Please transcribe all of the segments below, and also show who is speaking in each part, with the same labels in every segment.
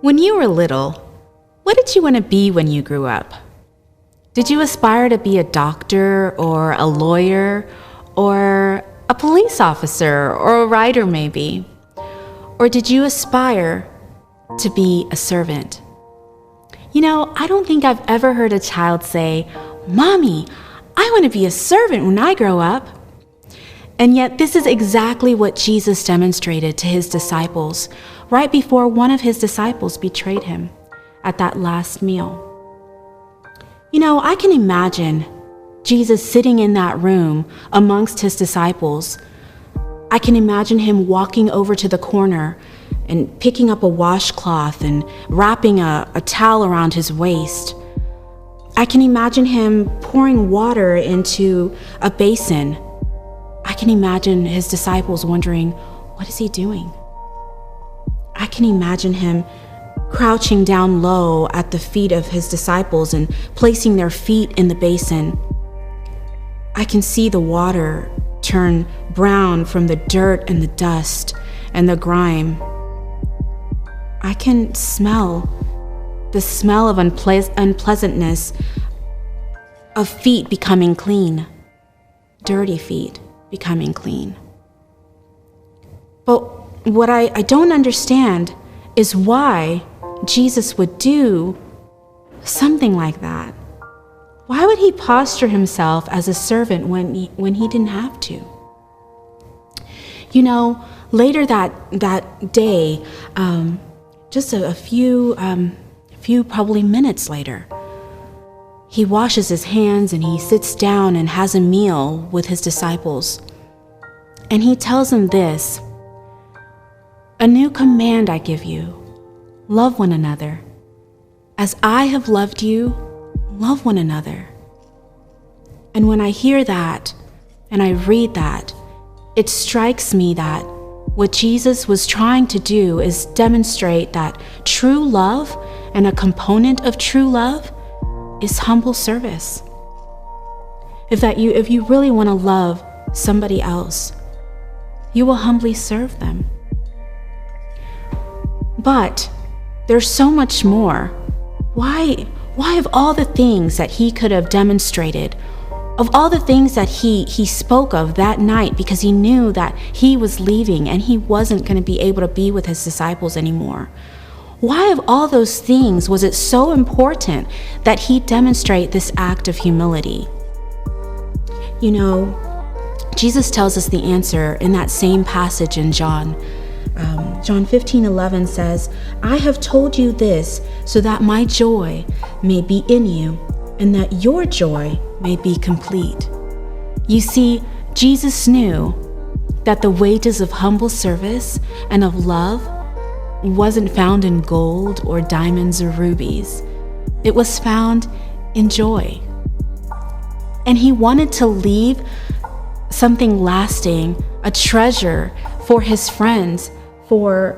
Speaker 1: When you were little, what did you want to be when you grew up? Did you aspire to be a doctor or a lawyer or a police officer or a writer maybe? Or did you aspire to be a servant? You know, I don't think I've ever heard a child say, "Mommy, I want to be a servant when I grow up." And yet this is exactly what Jesus demonstrated to his disciples right before one of his disciples betrayed him at that last meal. You know, I can imagine Jesus sitting in that room amongst his disciples. I can imagine him walking over to the corner and picking up a washcloth and wrapping a towel around his waist. I can imagine him pouring water into a basin. I can imagine his disciples wondering, what is he doing? I can imagine him crouching down low at the feet of his disciples and placing their feet in the basin. I can see the water turn brown from the dirt and the dust and the grime. I can smell the smell of unpleasantness of feet becoming clean, dirty feet becoming clean. But what I don't understand is why Jesus would do something like that. Why would he posture himself as a servant when he didn't have to? You know, later that day, just a few probably minutes later, he washes his hands and he sits down and has a meal with his disciples. And he tells them this, "A new command I give you, love one another. As I have loved you, love one another." And when I hear that and I read that, it strikes me that what Jesus was trying to do is demonstrate that true love and a component of true love is humble service. If you really want to love somebody else, you will humbly serve them. But there's so much more. Why of all the things that he could have demonstrated, of all the things that he spoke of that night, because he knew that he was leaving and he wasn't going to be able to be with his disciples anymore, why of all those things was it so important that he demonstrate this act of humility? You know, Jesus tells us the answer in that same passage in John. John 15:11 says, "I have told you this so that my joy may be in you and that your joy may be complete." You see, Jesus knew that the wages of humble service and of love wasn't found in gold or diamonds or rubies. It was found in joy. And he wanted to leave something lasting, a treasure for his friends, for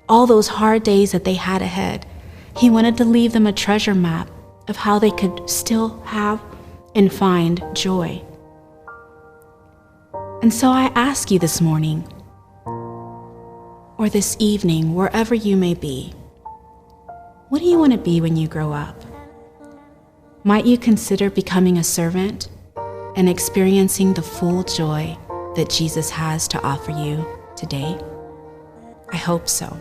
Speaker 1: all those hard days that they had ahead. He wanted to leave them a treasure map of how they could still have and find joy. And so I ask you this morning, or this evening, wherever you may be, what do you want to be when you grow up? Might you consider becoming a servant and experiencing the full joy that Jesus has to offer you today? I hope so.